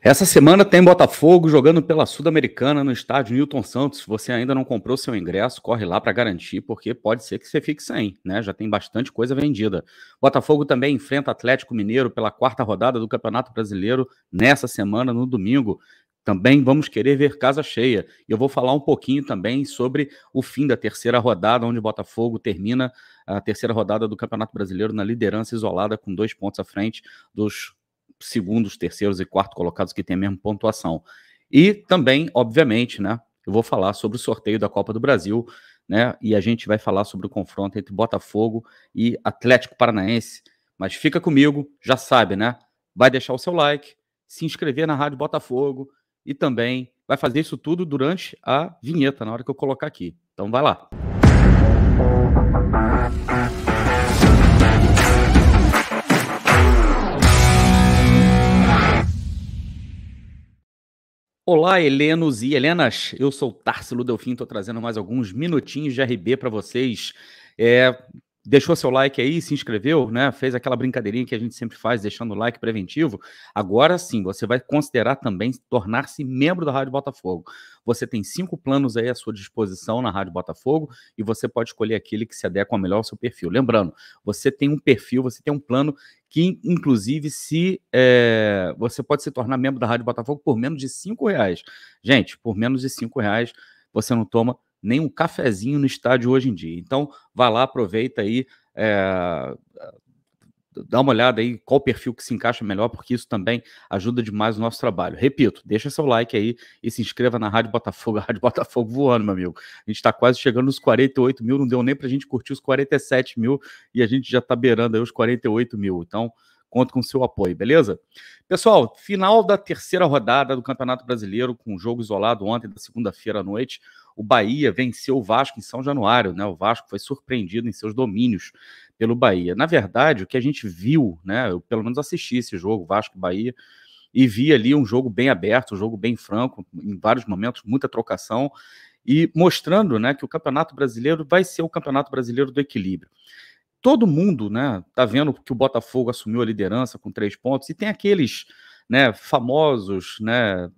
Essa semana tem Botafogo jogando pela Sul-Americana no estádio Newton Santos. Se você ainda não comprou seu ingresso, corre lá para garantir, porque pode ser que você fique sem, né? Já tem bastante coisa vendida. Botafogo também enfrenta Atlético Mineiro pela quarta rodada do Campeonato Brasileiro nessa semana, no domingo. Também vamos querer ver casa cheia. E eu vou falar um pouquinho também sobre o fim da terceira rodada, onde o Botafogo termina a terceira rodada do Campeonato Brasileiro na liderança isolada, com 2 pontos à frente dos segundos, terceiros e quarto colocados que tem a mesma pontuação. E também, obviamente, né, eu vou falar sobre o sorteio da Copa do Brasil, né, e a gente vai falar sobre o confronto entre Botafogo e Atlético Paranaense. Mas fica comigo, já sabe, né? Vai deixar o seu like, se inscrever na Rádio Botafogo e também vai fazer isso tudo durante a vinheta, na hora que eu colocar aqui. Então vai lá. Olá, Helenos e Helenas, eu sou o Tarsilo Delfim, estou trazendo mais alguns minutinhos de RB para vocês. Deixou seu like aí, se inscreveu, né? Fez aquela brincadeirinha que a gente sempre faz, deixando o like preventivo. Agora sim, você vai considerar também tornar-se membro da Rádio Botafogo. Você tem 5 planos aí à sua disposição na Rádio Botafogo e você pode escolher aquele que se adequa melhor ao seu perfil. Lembrando, você tem um perfil, você tem um plano que, inclusive, você pode se tornar membro da Rádio Botafogo por menos de R$5. Gente, por menos de R$5 você não toma nem um cafezinho no estádio hoje em dia. Então, vá lá, aproveita aí, dá uma olhada aí qual perfil que se encaixa melhor, porque isso também ajuda demais o nosso trabalho. Repito, deixa seu like aí e se inscreva na Rádio Botafogo. A Rádio Botafogo voando, meu amigo. A gente está quase chegando nos 48 mil, não deu nem para a gente curtir os 47 mil e a gente já está beirando aí os 48 mil. Então, conto com o seu apoio, beleza? Pessoal, final da terceira rodada do Campeonato Brasileiro, com um jogo isolado ontem, da segunda-feira à noite. O Bahia venceu o Vasco em São Januário, né? O Vasco foi surpreendido em seus domínios pelo Bahia. Na verdade, o que a gente viu, né? Eu pelo menos assisti esse jogo, Vasco e Bahia, e vi ali um jogo bem aberto, um jogo bem franco, em vários momentos, muita trocação, e mostrando, né, que o Campeonato Brasileiro vai ser o Campeonato Brasileiro do equilíbrio. Todo mundo, né, tá vendo que o Botafogo assumiu a liderança com 3 pontos, e tem aqueles, né, famosos, né,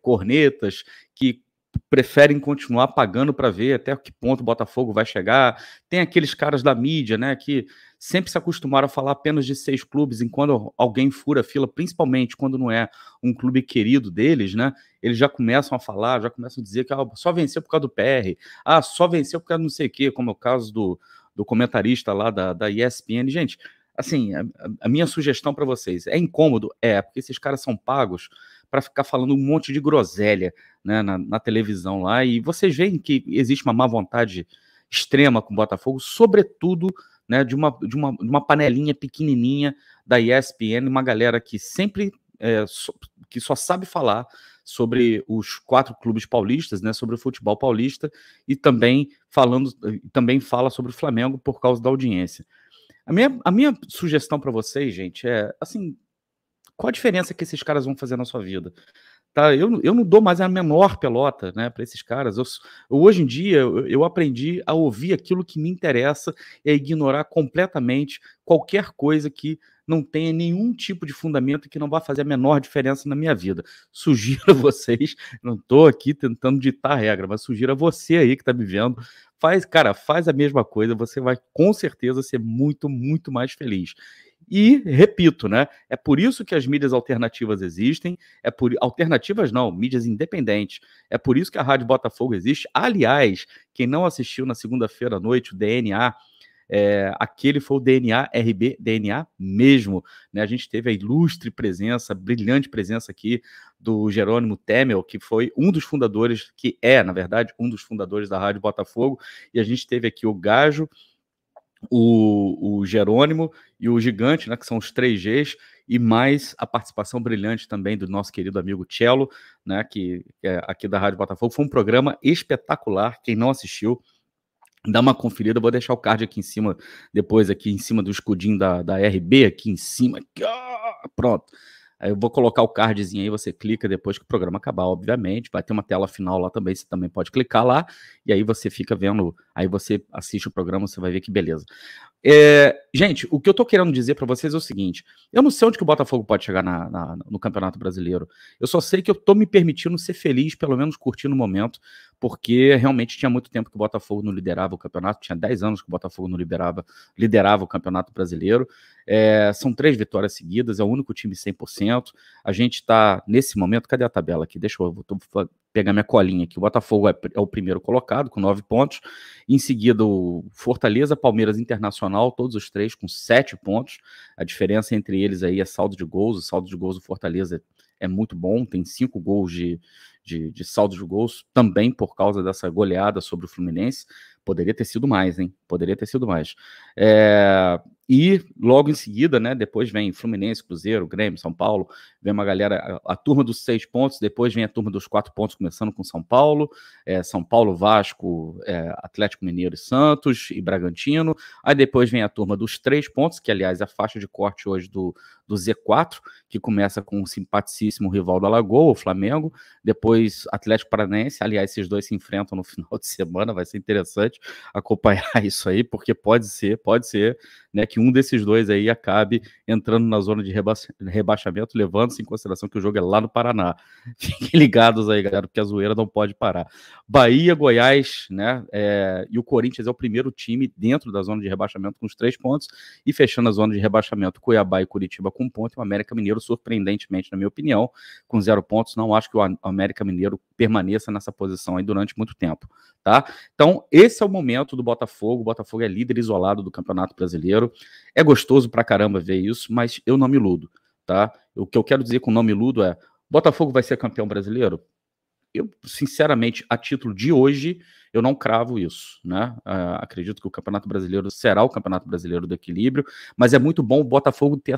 cornetas que preferem continuar pagando para ver até que ponto o Botafogo vai chegar. Tem aqueles caras da mídia, né, que sempre se acostumaram a falar apenas de 6 clubes, enquanto alguém fura a fila, principalmente quando não é um clube querido deles, né, eles já começam a falar, já começam a dizer que só venceu por causa do PR, só venceu por causa não sei o quê, como é o caso do comentarista lá da ESPN. Gente, assim, a minha sugestão para vocês, é incômodo? Porque esses caras são pagos para ficar falando um monte de groselha, né, na televisão lá, e vocês veem que existe uma má vontade extrema com o Botafogo, sobretudo, né, de uma panelinha pequenininha da ESPN, uma galera que sempre, que só sabe falar sobre os 4 clubes paulistas, né, sobre o futebol paulista, e também fala sobre o Flamengo por causa da audiência. A minha sugestão para vocês, gente, é assim: qual a diferença que esses caras vão fazer na sua vida? Tá? Eu não dou mais a menor pelota, né, para esses caras. Hoje em dia, eu aprendi a ouvir aquilo que me interessa e a ignorar completamente qualquer coisa que não tenha nenhum tipo de fundamento e que não vá fazer a menor diferença na minha vida. Sugiro a vocês, não estou aqui tentando ditar a regra, mas sugiro a você aí que está me vendo, faz a mesma coisa, você vai com certeza ser muito, muito mais feliz. E, repito, né, é por isso que as mídias alternativas existem, alternativas não, mídias independentes, é por isso que a Rádio Botafogo existe. Aliás, quem não assistiu na segunda-feira à noite, o DNA, aquele foi o DNA RB, DNA mesmo, né? A gente teve a ilustre presença, brilhante presença aqui do Jerônimo Temel, que foi um dos fundadores, na verdade, um dos fundadores da Rádio Botafogo, e a gente teve aqui o Gajo, o Jerônimo e o Gigante, né, que são os 3 Gs, e mais a participação brilhante também do nosso querido amigo Cello, né, que é aqui da Rádio Botafogo. Foi um programa espetacular. Quem não assistiu, dá uma conferida. Eu vou deixar o card aqui em cima, depois aqui em cima do escudinho da RB, aqui em cima. Pronto. Aí eu vou colocar o cardzinho aí, você clica depois que o programa acabar, obviamente. Vai ter uma tela final lá também, você também pode clicar lá, e aí você fica vendo, aí você assiste o programa, você vai ver que beleza. Gente, o que eu tô querendo dizer para vocês é o seguinte: eu não sei onde que o Botafogo pode chegar no Campeonato Brasileiro. Eu só sei que eu tô me permitindo ser feliz, pelo menos curtindo o momento, porque realmente tinha muito tempo que o Botafogo não liderava o campeonato, tinha 10 anos que o Botafogo não liderava o Campeonato Brasileiro. São 3 vitórias seguidas, é o único time 100%. A gente tá, nesse momento, cadê a tabela aqui? Deixa eu pegar minha colinha aqui. O Botafogo é o primeiro colocado, com 9 pontos. Em seguida, o Fortaleza, Palmeiras, Internacional, todos os 3 com 7 pontos. A diferença entre eles aí é saldo de gols. O saldo de gols do Fortaleza é muito bom, tem 5 gols de saldo de gols, também por causa dessa goleada sobre o Fluminense. Poderia ter sido mais, hein? Poderia ter sido mais. E logo em seguida, né, depois vem Fluminense, Cruzeiro, Grêmio, São Paulo, vem uma galera, a turma dos 6 pontos, depois vem a turma dos 4 pontos, começando com São Paulo, Vasco, Atlético Mineiro e Santos e Bragantino. Aí depois vem a turma dos 3 pontos, que aliás é a faixa de corte hoje do Z4, que começa com o simpaticíssimo rival da Lagoa, o Flamengo, depois Atlético Paranaense. Aliás, esses dois se enfrentam no final de semana, vai ser interessante acompanhar isso aí, porque pode ser, né, que um desses dois aí acabe entrando na zona de rebaixamento, levando-se em consideração que o jogo é lá no Paraná. Fiquem ligados aí, galera, porque a zoeira não pode parar. Bahia, Goiás, né, e o Corinthians é o primeiro time dentro da zona de rebaixamento com os 3 pontos, e fechando a zona de rebaixamento, Cuiabá e Curitiba com 1 ponto, e o América Mineiro, surpreendentemente, na minha opinião, com 0 pontos. Não acho que o América Mineiro permaneça nessa posição aí durante muito tempo, tá? Então, esse é o momento do Botafogo. O Botafogo é líder isolado do Campeonato Brasileiro. É gostoso pra caramba ver isso, mas eu não me iludo, tá? O que eu quero dizer com não me iludo é: Botafogo vai ser campeão brasileiro? Eu, sinceramente, a título de hoje, eu não cravo isso, né? Acredito que o Campeonato Brasileiro será o Campeonato Brasileiro do equilíbrio, mas é muito bom o Botafogo ter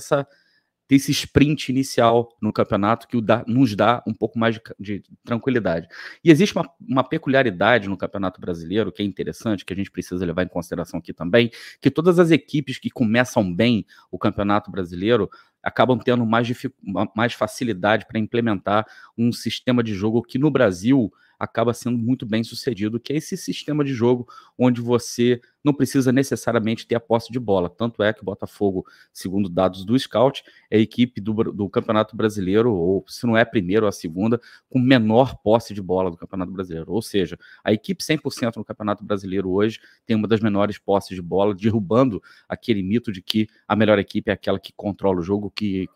esse sprint inicial no campeonato que nos dá um pouco mais de tranquilidade. E existe uma peculiaridade no Campeonato Brasileiro que é interessante, que a gente precisa levar em consideração aqui também, que todas as equipes que começam bem o Campeonato Brasileiro acabam tendo mais facilidade para implementar um sistema de jogo que no Brasil acaba sendo muito bem sucedido, que é esse sistema de jogo onde você não precisa necessariamente ter a posse de bola. Tanto é que o Botafogo, segundo dados do Scout, é a equipe do Campeonato Brasileiro, ou se não é a primeira ou a segunda, com menor posse de bola do Campeonato Brasileiro. Ou seja, a equipe 100% no Campeonato Brasileiro hoje tem uma das menores posses de bola, derrubando aquele mito de que a melhor equipe é aquela que controla o jogo, que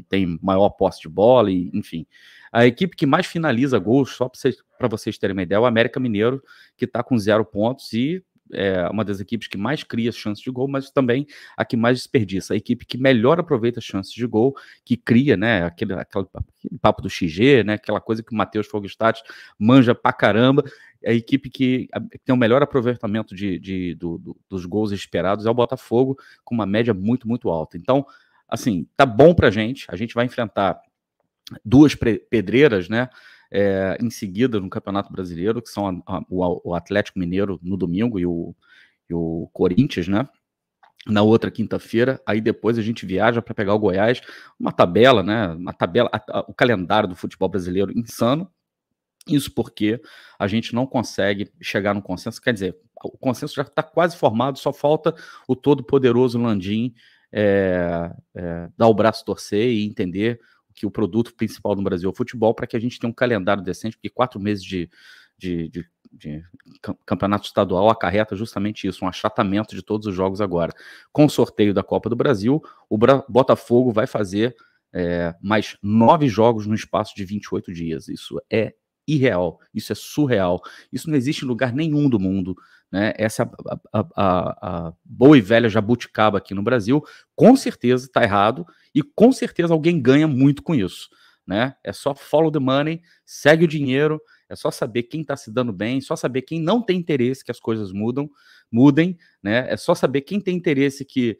tem maior posse de bola, e, enfim. A equipe que mais finaliza gols, só para vocês terem uma ideia, é o América Mineiro, que está com 0 pontos e é uma das equipes que mais cria chances de gol, mas também a que mais desperdiça. A equipe que melhor aproveita chances de gol, que cria, né, aquele papo do XG, né, aquela coisa que o Matheus Fogstad manja pra caramba. A equipe que tem o melhor aproveitamento dos gols esperados é o Botafogo, com uma média muito, muito alta. Então, assim, tá bom pra gente. A gente vai enfrentar 2 pedreiras, né, em seguida no Campeonato Brasileiro, que são o Atlético Mineiro no domingo e o Corinthians, né, na outra quinta-feira. Aí depois a gente viaja para pegar o Goiás. Uma tabela, né, o calendário do futebol brasileiro insano. Isso porque a gente não consegue chegar no consenso. Quer dizer, o consenso já está quase formado, só falta o todo-poderoso Landim dar o braço a torcer e entender que o produto principal no Brasil é o futebol, para que a gente tenha um calendário decente, porque 4 meses de campeonato estadual acarreta justamente isso, um achatamento de todos os jogos agora. Com o sorteio da Copa do Brasil, o Botafogo vai fazer mais 9 jogos no espaço de 28 dias. Isso é irreal, isso é surreal, isso não existe em lugar nenhum do mundo, né? Essa é a boa e velha jabuticaba aqui no Brasil. Com certeza está errado e com certeza alguém ganha muito com isso, né? É só follow the money, segue o dinheiro, é só saber quem está se dando bem, só saber quem não tem interesse que as coisas mudem, né? É só saber quem tem interesse que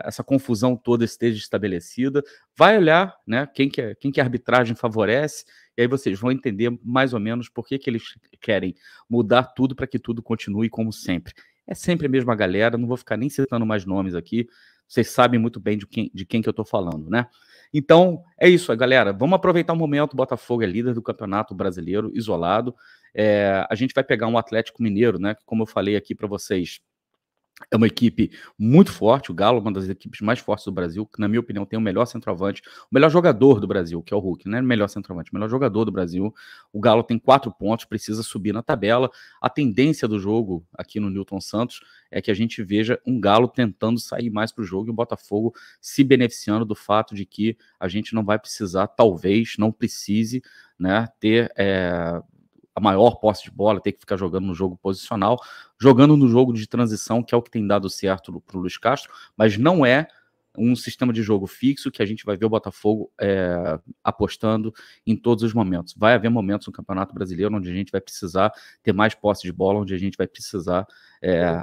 essa confusão toda esteja estabelecida. Vai olhar, né, quem que a arbitragem favorece, e aí vocês vão entender mais ou menos por que eles querem mudar tudo para que tudo continue como sempre. É sempre a mesma galera, não vou ficar nem citando mais nomes aqui, vocês sabem muito bem de quem que eu estou falando, né? Então, é isso, galera. Vamos aproveitar o momento. O Botafogo é líder do Campeonato Brasileiro, isolado. A gente vai pegar um Atlético Mineiro, né? Que, como eu falei aqui para vocês, É uma equipe muito forte, o Galo, uma das equipes mais fortes do Brasil, que na minha opinião tem o melhor centroavante, o melhor jogador do Brasil, que é o Hulk, não é o melhor centroavante, o melhor jogador do Brasil. O Galo tem 4 pontos, precisa subir na tabela. A tendência do jogo aqui no Newton Santos é que a gente veja um Galo tentando sair mais para o jogo e o Botafogo se beneficiando do fato de que a gente não vai precisar, talvez, não precise, né, ter a maior posse de bola, ter que ficar jogando no jogo posicional, jogando no jogo de transição, que é o que tem dado certo para o Luiz Castro, mas não é um sistema de jogo fixo que a gente vai ver o Botafogo apostando em todos os momentos. Vai haver momentos no Campeonato Brasileiro onde a gente vai precisar ter mais posse de bola, onde a gente vai precisar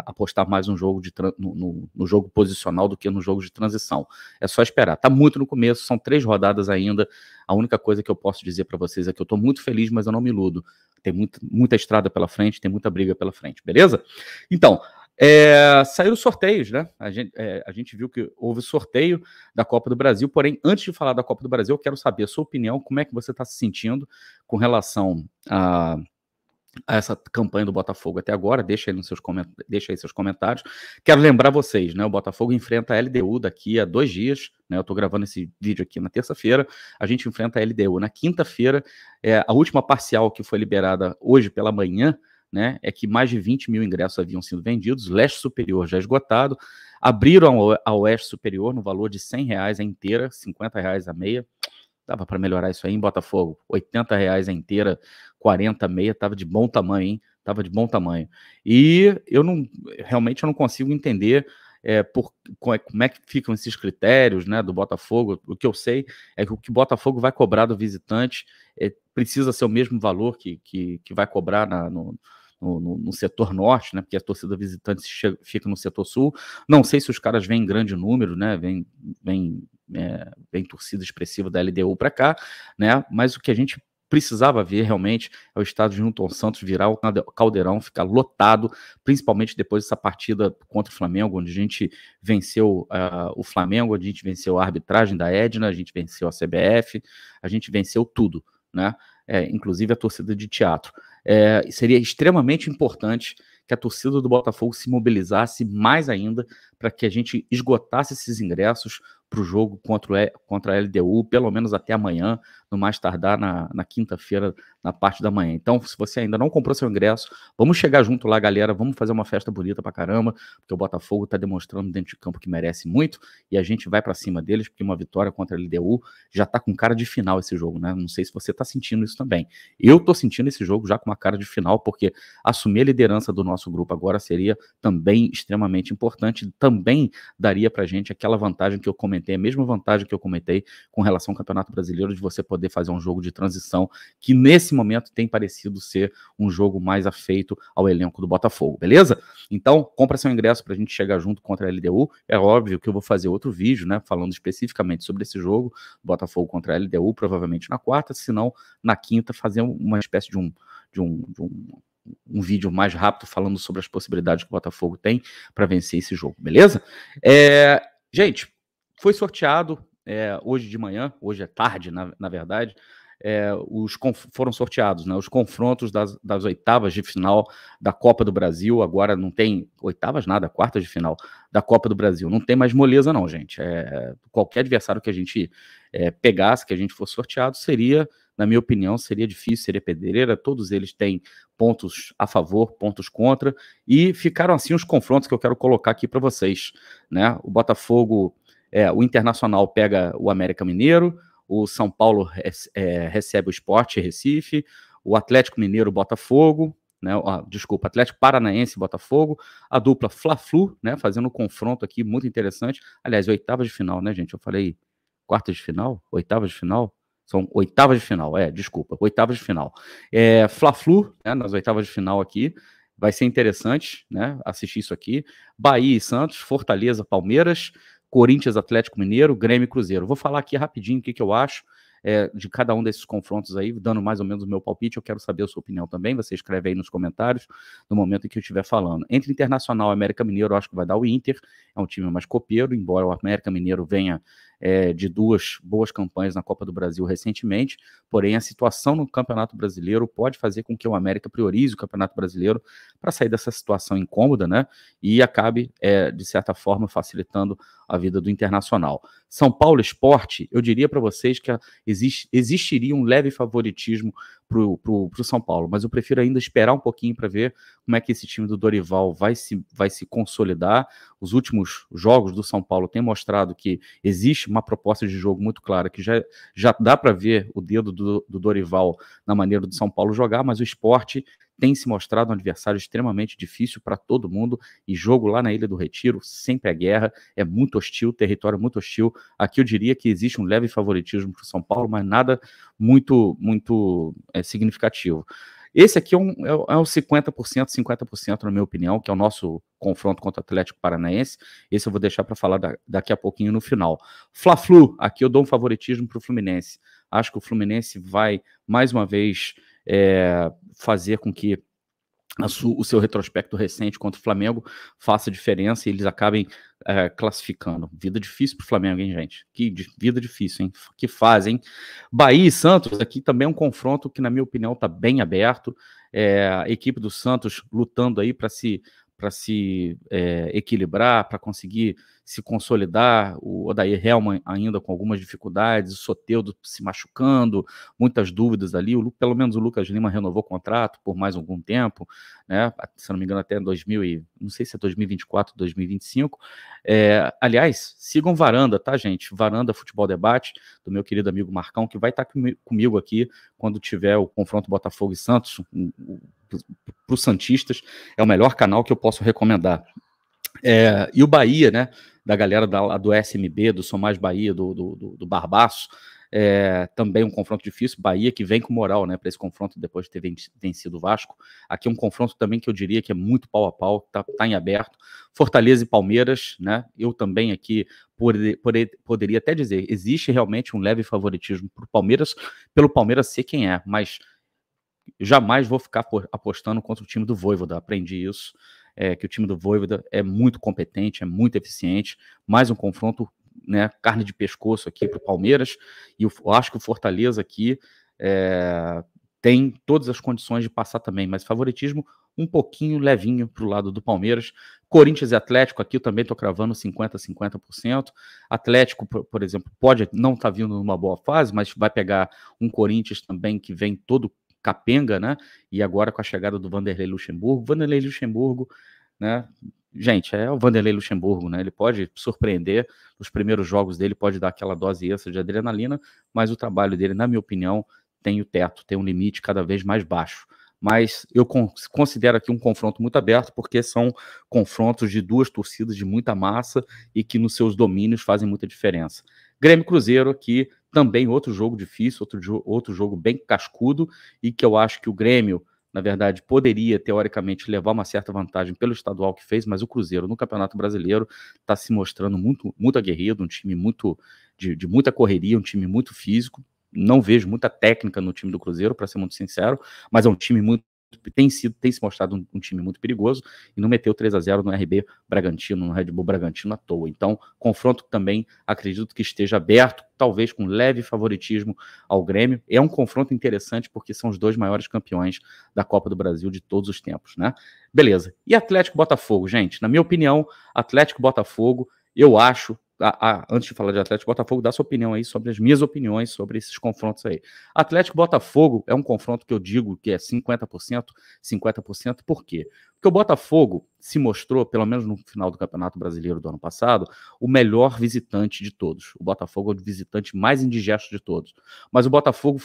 apostar mais no jogo, no jogo posicional do que no jogo de transição. É só esperar. Está muito no começo, são 3 rodadas ainda. A única coisa que eu posso dizer para vocês é que eu estou muito feliz, mas eu não me iludo. Tem muita estrada pela frente, tem muita briga pela frente, beleza? Então, saíram os sorteios, né? A gente viu que houve sorteio da Copa do Brasil, porém, antes de falar da Copa do Brasil, eu quero saber a sua opinião, como é que você está se sentindo com relação a essa campanha do Botafogo até agora. Deixa aí seus comentários. Quero lembrar vocês, né? O Botafogo enfrenta a LDU daqui a 2 dias, né? Eu estou gravando esse vídeo aqui na terça-feira. A gente enfrenta a LDU na quinta-feira. A última parcial que foi liberada hoje pela manhã, né, é que mais de 20 mil ingressos haviam sido vendidos. Leste Superior já esgotado. Abriram a Oeste Superior no valor de R$100 a inteira, R$50 a meia. Dava para melhorar isso aí em Botafogo. R$80 a inteira, 40 a meia, tava de bom tamanho, hein? Tava de bom tamanho. E realmente eu não consigo entender como é que ficam esses critérios, né, do Botafogo. O que eu sei é que o que o Botafogo vai cobrar do visitante precisa ser o mesmo valor que vai cobrar no setor norte, né? Porque a torcida visitante fica no setor sul. Não sei se os caras vêm em grande número, né? Vem torcida expressiva da LDU para cá, né? Mas o que a gente precisava ver realmente é o estádio de Newton Santos virar o Caldeirão, ficar lotado, principalmente depois dessa partida contra o Flamengo, onde a gente venceu o Flamengo, onde a gente venceu a arbitragem da Edna, a gente venceu a CBF, a gente venceu tudo, né? Inclusive a torcida de teatro. Seria extremamente importante que a torcida do Botafogo se mobilizasse mais ainda para que a gente esgotasse esses ingressos para o jogo contra a LDU, pelo menos até amanhã, no mais tardar na quinta-feira, na parte da manhã. Então, se você ainda não comprou seu ingresso, vamos chegar junto lá, galera, vamos fazer uma festa bonita pra caramba, porque o Botafogo está demonstrando dentro de campo que merece muito, e a gente vai para cima deles, porque uma vitória contra a LDU já tá com cara de final esse jogo, né? Não sei se você tá sentindo isso também. Eu tô sentindo esse jogo já com uma cara de final, porque assumir a liderança do nosso grupo agora seria também extremamente importante, também daria pra gente aquela vantagem que eu comentei, a mesma vantagem que eu comentei com relação ao Campeonato Brasileiro, de você poder fazer um jogo de transição, que nesse momento tem parecido ser um jogo mais afeito ao elenco do Botafogo, beleza? Então, compra seu ingresso pra gente chegar junto contra a LDU. É óbvio que eu vou fazer outro vídeo, né, falando especificamente sobre esse jogo, Botafogo contra a LDU, provavelmente na quarta, se não na quinta, fazer uma espécie de um vídeo mais rápido falando sobre as possibilidades que o Botafogo tem para vencer esse jogo, beleza? Gente, foi sorteado hoje de manhã, hoje é tarde, na verdade, foram sorteados, né, os confrontos das oitavas de final da Copa do Brasil. Agora não tem oitavas nada, quartas de final da Copa do Brasil. Não tem mais moleza não, gente. Qualquer adversário que a gente pegasse, que a gente fosse sorteado, seria, na minha opinião, seria difícil, seria pedreira. Todos eles têm pontos a favor, pontos contra, e ficaram assim os confrontos que eu quero colocar aqui para vocês, né? O Botafogo, o Internacional pega o América Mineiro, o São Paulo recebe o Sport Recife, o Atlético Mineiro Botafogo, né? Desculpa, Atlético Paranaense Botafogo, a dupla Fla-Flu, né? Fazendo um confronto aqui muito interessante. Aliás, oitavas de final, né, gente? Eu falei quartas de final? Oitavas de final? São oitavas de final, desculpa, oitavas de final. Fla-Flu, né, nas oitavas de final aqui, vai ser interessante, né, assistir isso aqui. Bahia e Santos, Fortaleza, Palmeiras, Corinthians, Atlético Mineiro, Grêmio e Cruzeiro. Vou falar aqui rapidinho o que eu acho de cada um desses confrontos aí, dando mais ou menos o meu palpite. Eu quero saber a sua opinião também, você escreve aí nos comentários, no momento em que eu estiver falando. Entre Internacional e América Mineiro, eu acho que vai dar o Inter, é um time mais copeiro, embora o América Mineiro venha de 2 boas campanhas na Copa do Brasil recentemente, porém a situação no Campeonato Brasileiro pode fazer com que o América priorize o Campeonato Brasileiro para sair dessa situação incômoda, né, e acabe, de certa forma, facilitando a vida do Internacional. São Paulo Sport, eu diria para vocês que existiria um leve favoritismo para o São Paulo, mas eu prefiro ainda esperar um pouquinho para ver como é que esse time do Dorival vai se consolidar. Os últimos jogos do São Paulo têm mostrado que existe uma proposta de jogo muito clara, que já dá para ver o dedo do Dorival na maneira do São Paulo jogar, mas o Sport tem se mostrado um adversário extremamente difícil para todo mundo, e jogo lá na Ilha do Retiro sempre é guerra, é muito hostil, território muito hostil. Aqui eu diria que existe um leve favoritismo para o São Paulo, mas nada muito significativo. Esse aqui é um 50%, 50% na minha opinião, que é o nosso confronto contra o Atlético Paranaense. Esse eu vou deixar para falar daqui a pouquinho no final. Fla-Flu, aqui eu dou um favoritismo para o Fluminense. Acho que o Fluminense vai, mais uma vez, fazer com que o seu retrospecto recente contra o Flamengo faça diferença e eles acabem classificando. Vida difícil para o Flamengo, hein, gente? Que vida difícil, hein? Que fase, hein? Bahia e Santos, aqui também é um confronto que, na minha opinião, está bem aberto. A equipe do Santos lutando aí para se equilibrar, para conseguir se consolidar, o Odair Hellmann ainda com algumas dificuldades, o Soteldo se machucando, muitas dúvidas ali, pelo menos o Lucas Lima renovou o contrato por mais algum tempo, né? Se não me engano até não sei se é 2024, 2025, aliás, sigam Varanda, tá, gente? Varanda Futebol Debate, do meu querido amigo Marcão, que vai estar comigo aqui quando tiver o confronto Botafogo e Santos, para os santistas, é o melhor canal que eu posso recomendar. E o Bahia, né, da galera do SMB, do Sou Mais Bahia, do Barbaço, também um confronto difícil. Bahia que vem com moral, né, para esse confronto depois de ter vencido o Vasco. Aqui é um confronto também que eu diria que é muito pau a pau, tá em aberto. Fortaleza e Palmeiras, né, eu também aqui poderia até dizer, existe realmente um leve favoritismo pro Palmeiras, pelo Palmeiras ser quem é, mas jamais vou ficar apostando contra o time do Vojvoda. Aprendi isso, que o time do Vojvoda é muito competente, é muito eficiente. Mais um confronto, né, carne de pescoço aqui para o Palmeiras, e eu acho que o Fortaleza aqui tem todas as condições de passar também, mas favoritismo um pouquinho levinho para o lado do Palmeiras. Corinthians e Atlético, aqui eu também estou cravando 50%. Atlético, por exemplo, pode não estar vindo numa boa fase, mas vai pegar um Corinthians também que vem todo capenga, né? E agora com a chegada do Vanderlei Luxemburgo, né? Gente, é o Vanderlei Luxemburgo, né? Ele pode surpreender, os primeiros jogos dele pode dar aquela dose extra de adrenalina, mas o trabalho dele, na minha opinião, tem o teto, tem um limite cada vez mais baixo. Mas eu considero aqui um confronto muito aberto, porque são confrontos de duas torcidas de muita massa e que nos seus domínios fazem muita diferença. Grêmio Cruzeiro aqui, também outro jogo difícil, outro jogo bem cascudo, e que eu acho que o Grêmio, na verdade, poderia, teoricamente, levar uma certa vantagem pelo estadual que fez, mas o Cruzeiro, no Campeonato Brasileiro, está se mostrando muito aguerrido, um time de muita correria, um time muito físico. Não vejo muita técnica no time do Cruzeiro, para ser muito sincero, mas é um time tem se mostrado um time muito perigoso, e não meteu 3-0 no RB Bragantino, no Red Bull Bragantino à toa. Então, confronto também, acredito que esteja aberto, talvez com leve favoritismo ao Grêmio. É um confronto interessante, porque são os dois maiores campeões da Copa do Brasil de todos os tempos, né? Beleza. E Atlético Botafogo, gente? Na minha opinião, Atlético Botafogo, eu acho, antes de falar de Atlético Botafogo, dá sua opinião aí sobre as minhas opiniões sobre esses confrontos aí. Atlético Botafogo é um confronto que eu digo que é 50%, por quê? Porque o Botafogo se mostrou, pelo menos no final do Campeonato Brasileiro do ano passado, o melhor visitante de todos. O Botafogo é o visitante mais indigesto de todos. Mas o Botafogo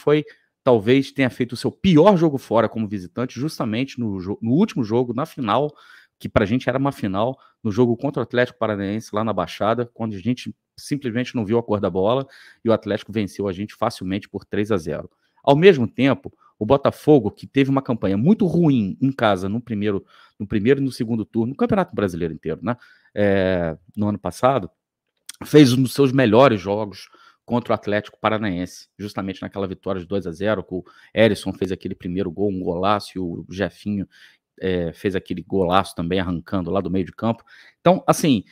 talvez tenha feito o seu pior jogo fora como visitante, justamente no último jogo, na final, que pra gente era uma final, no jogo contra o Atlético Paranaense lá na Baixada, quando a gente simplesmente não viu a cor da bola, e o Atlético venceu a gente facilmente por 3-0. Ao mesmo tempo, o Botafogo, que teve uma campanha muito ruim em casa no primeiro e no segundo turno, no Campeonato Brasileiro inteiro, né? No ano passado, fez um dos seus melhores jogos contra o Atlético Paranaense, justamente naquela vitória de 2-0, que o Erisson fez aquele primeiro gol, um golaço, e o Jefinho fez aquele golaço também, arrancando lá do meio de campo. Então, assim,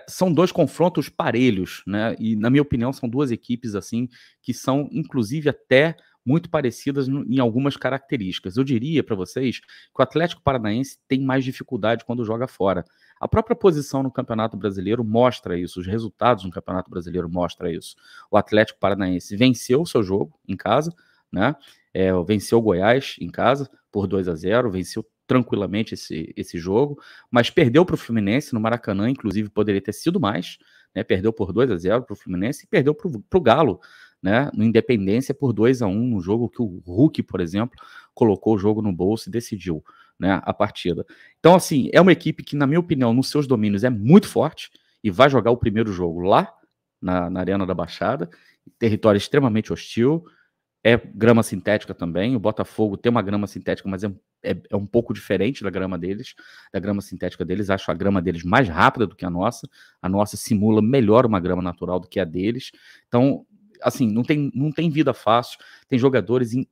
São 2 confrontos parelhos, né, e na minha opinião são 2 equipes, assim, que são inclusive até muito parecidas em algumas características. Eu diria para vocês que o Atlético Paranaense tem mais dificuldade quando joga fora. A própria posição no Campeonato Brasileiro mostra isso, os resultados no Campeonato Brasileiro mostram isso. O Atlético Paranaense venceu o seu jogo em casa, né, venceu o Goiás em casa por 2-0, venceu tranquilamente esse jogo, mas perdeu para o Fluminense no Maracanã, inclusive poderia ter sido mais, né? Perdeu por 2-0 para o Fluminense e perdeu para o Galo, né? No Independência por 2-1, no jogo que o Hulk, por exemplo, colocou o jogo no bolso e decidiu, né, a partida. Então, assim, é uma equipe que, na minha opinião, nos seus domínios é muito forte e vai jogar o primeiro jogo lá na Arena da Baixada, território extremamente hostil. É grama sintética também. O Botafogo tem uma grama sintética, mas é um pouco diferente da grama deles, da grama sintética deles. Acho a grama deles mais rápida do que a nossa. A nossa simula melhor uma grama natural do que a deles. Então, assim, não tem vida fácil. Tem jogadores em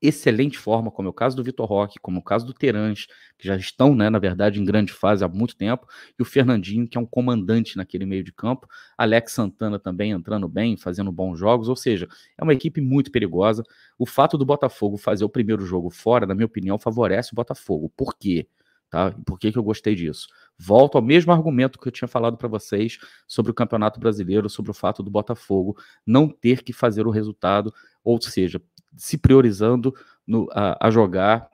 excelente forma, como é o caso do Vitor Roque, como é o caso do Terãs, que já estão, né, na verdade, em grande fase há muito tempo, e o Fernandinho, que é um comandante naquele meio de campo, Alex Santana também entrando bem, fazendo bons jogos, ou seja, é uma equipe muito perigosa. O fato do Botafogo fazer o primeiro jogo fora, na minha opinião, favorece o Botafogo. Por quê? Tá? Por que eu gostei disso? Volto ao mesmo argumento que eu tinha falado para vocês sobre o Campeonato Brasileiro, sobre o fato do Botafogo não ter que fazer o resultado, ou seja, se priorizando a jogar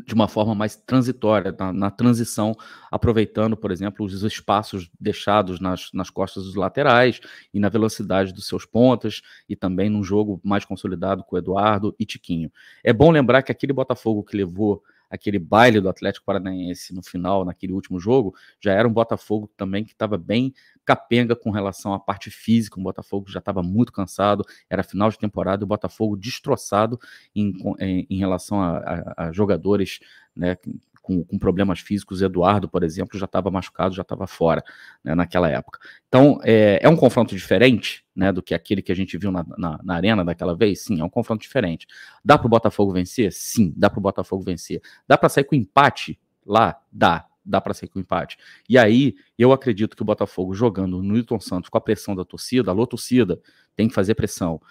de uma forma mais transitória, na transição, aproveitando, por exemplo, os espaços deixados nas costas dos laterais e na velocidade dos seus pontas, e também num jogo mais consolidado com o Eduardo e Tiquinho. É bom lembrar que aquele Botafogo que levou aquele baile do Atlético Paranaense no final, naquele último jogo, já era um Botafogo também que estava bem capenga com relação à parte física. O Botafogo já estava muito cansado, era final de temporada, o Botafogo destroçado em relação a jogadores, né, com problemas físicos. Eduardo, por exemplo, já estava machucado, já estava fora, né, naquela época. Então, é um confronto diferente, né, do que aquele que a gente viu na Arena daquela vez? Sim, é um confronto diferente. Dá para o Botafogo vencer? Sim, dá para o Botafogo vencer. Dá para sair com empate lá? Dá para sair com empate. E aí, eu acredito que o Botafogo jogando no Newton Santos com a pressão da torcida, alô torcida, tem que fazer pressão.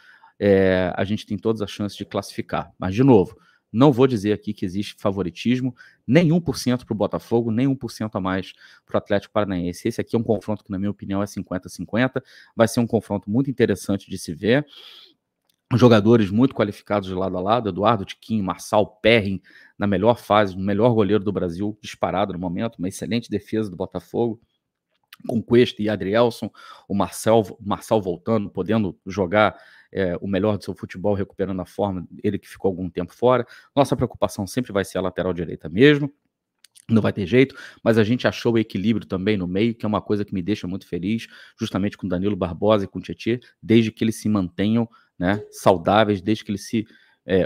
A gente tem todas as chances de classificar. Mas, de novo, não vou dizer aqui que existe favoritismo, nem 1% para o Botafogo, nem 1% a mais para o Atlético Paranaense. Esse aqui é um confronto que, na minha opinião, é 50-50. Vai ser um confronto muito interessante de se ver. Jogadores muito qualificados de lado a lado, Eduardo, Tiquinho, Marçal, Perrin, na melhor fase, o melhor goleiro do Brasil, disparado no momento, uma excelente defesa do Botafogo, com Cuesta e Adrielson, o Marçal voltando, podendo jogar o melhor do seu futebol, recuperando a forma, ele que ficou algum tempo fora. Nossa preocupação sempre vai ser a lateral direita mesmo, não vai ter jeito, mas a gente achou o equilíbrio também no meio, que é uma coisa que me deixa muito feliz, justamente com Danilo Barbosa e com o Tietê, desde que eles se mantenham, né, saudáveis, desde que eles se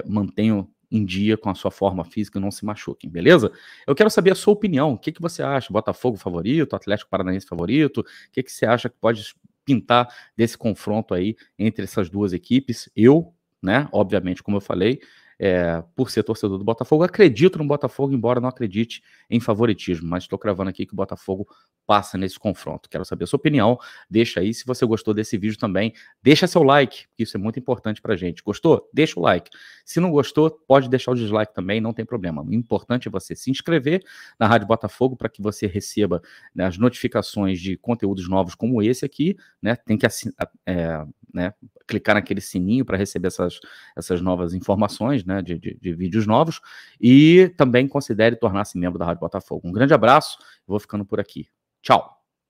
mantenham em dia com a sua forma física e não se machuquem, beleza? Eu quero saber a sua opinião, o que você acha? Botafogo favorito, Atlético Paranaense favorito? O que você acha que pode pintar desse confronto aí entre essas duas equipes? Eu, né, obviamente, como eu falei, por ser torcedor do Botafogo, acredito no Botafogo, embora não acredite em favoritismo, mas estou cravando aqui que o Botafogo passa nesse confronto. Quero saber a sua opinião, deixa aí. Se você gostou desse vídeo também, deixa seu like, porque isso é muito importante pra gente. Gostou? Deixa o like. Se não gostou, pode deixar o dislike também, não tem problema. O importante é você se inscrever na Rádio Botafogo para que você receba, né, as notificações de conteúdos novos como esse aqui, né? Tem que clicar naquele sininho para receber essas novas informações, né, de vídeos novos, e também considere tornar-se membro da Rádio Botafogo. Um grande abraço, vou ficando por aqui. Tchau!